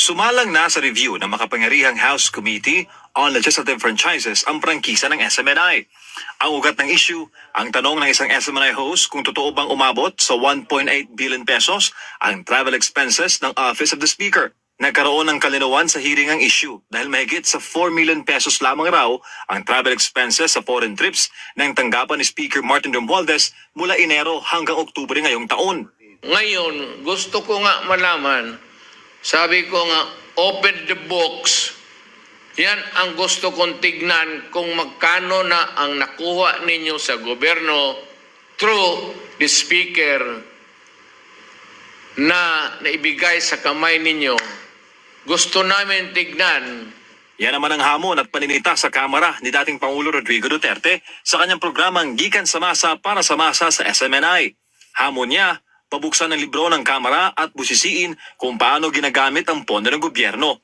Sumalang na sa review ng makapangyarihang House Committee on Legislative Franchises ang prangkisa ng SMNI. Ang ugat ng issue, ang tanong ng isang SMNI host kung totoo bang umabot sa 1.8 billion pesos ang travel expenses ng Office of the Speaker. Nagkaroon ng kalinawan sa hearing ang issue dahil mahigit sa 4 million pesos lamang raw ang travel expenses sa foreign trips ng tanggapan ni Speaker Martin Romualdez mula Enero hanggang Oktubre ngayong taon. Ngayon, gusto ko nga malaman, sabi ko nga, open the books. Yan ang gusto kong tignan kung magkano na ang nakuha ninyo sa gobyerno through the speaker na naibigay sa kamay ninyo. Gusto namin tignan. Yan naman ang hamon at paninita sa Kamara ni dating Pangulo Rodrigo Duterte sa kanyang programang Gikan sa Masa para sa Masa sa SMNI. Hamon niya, pabuksan ng libro ng Kamara at busisiin kung paano ginagamit ang pondo ng gobyerno.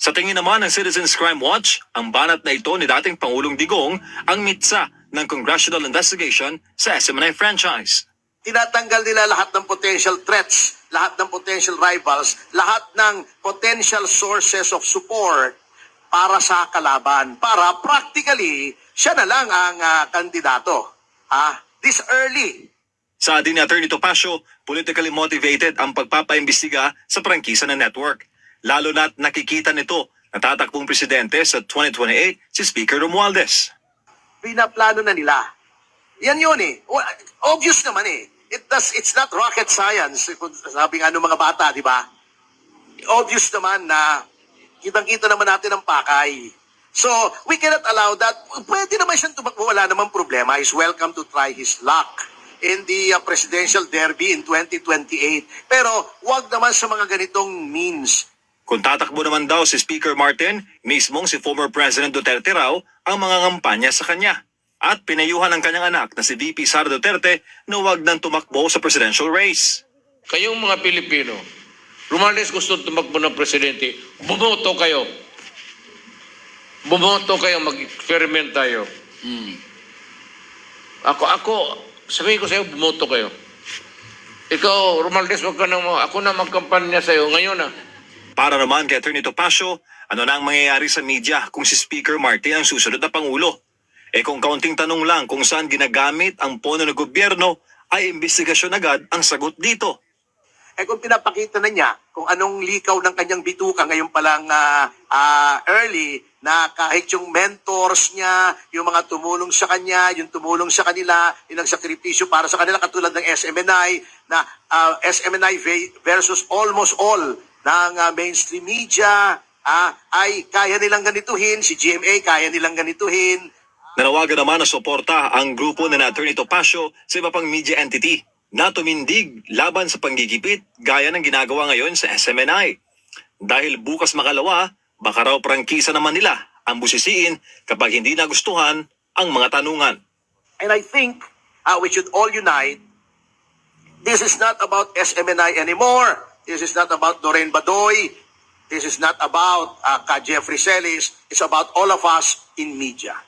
Sa tingin naman ng Citizens Crime Watch, ang banat na ito ni dating Pangulong Digong ang mitsa ng congressional investigation sa SMNI franchise. Tinatanggal nila lahat ng potential threats, lahat ng potential rivals, lahat ng potential sources of support para sa kalaban. Para practically, siya na lang ang kandidato. This early. Sa din ni Atty. Topacio, politically motivated ang pagpapaimbestiga sa prangkisa ng network. Lalo na't nakikita nito na tatakbong presidente sa 2028 si Speaker Romualdez. Pinaplano na nila. Yan yun eh. Obvious naman eh. It's not rocket science, kung sabi nga ng mga bata, di ba? Obvious naman na kitang-kita naman natin ang pakay. So, we cannot allow that. Pwede naman siyang tumakbo, wala namang problema. He's welcome to try his luck in the presidential derby in 2028. Pero, wag naman sa mga ganitong means. Kung tatakbo naman daw si Speaker Martin, mismong si former President Duterte raw ang mga ngampanya sa kanya. At pinayuhan ng kanyang anak na si VP Sara Duterte na huwag nang tumakbo sa presidential race. Kayong mga Pilipino, Romualdez gusto tumakbo ng presidente, bumoto kayo. Bumoto kayo, mag-experiment tayo. Ako, sabihin ko sa'yo, bumoto kayo. Ikaw, Romualdez, wag ka nang ako na magkampanya sa'yo ngayon na. Para naman kay Atty. Topacio, ano na ang mangyayari sa media kung si Speaker Martin ang susunod na Pangulo? Kung kaunting tanong lang kung saan ginagamit ang pondo ng gobyerno, ay investigasyon agad ang sagot dito. Kung pinapakita na niya kung anong likaw ng kanyang bituka ngayon palang early, na kahit yung mentors niya, yung mga tumulong sa kanya, yung tumulong sa kanila, yung nagsakripisyo para sa kanila, katulad ng SMNI, na SMNI versus almost all ng mainstream media, ay kaya nilang ganituhin, si GMA kaya nilang ganituhin. Nanawagan naman na suporta ang grupo na Atty. Topacio sa iba pang media entity na tumindig laban sa panggigipit gaya ng ginagawa ngayon sa SMNI. Dahil bukas makalawa, baka raw prangkisa naman nila ang busisiin kapag hindi nagustuhan ang mga tanungan. And I think we should all unite. This is not about SMNI anymore. This is not about Doreen Badoy. This is not about Ka Jeffrey Celis. It's about all of us in media.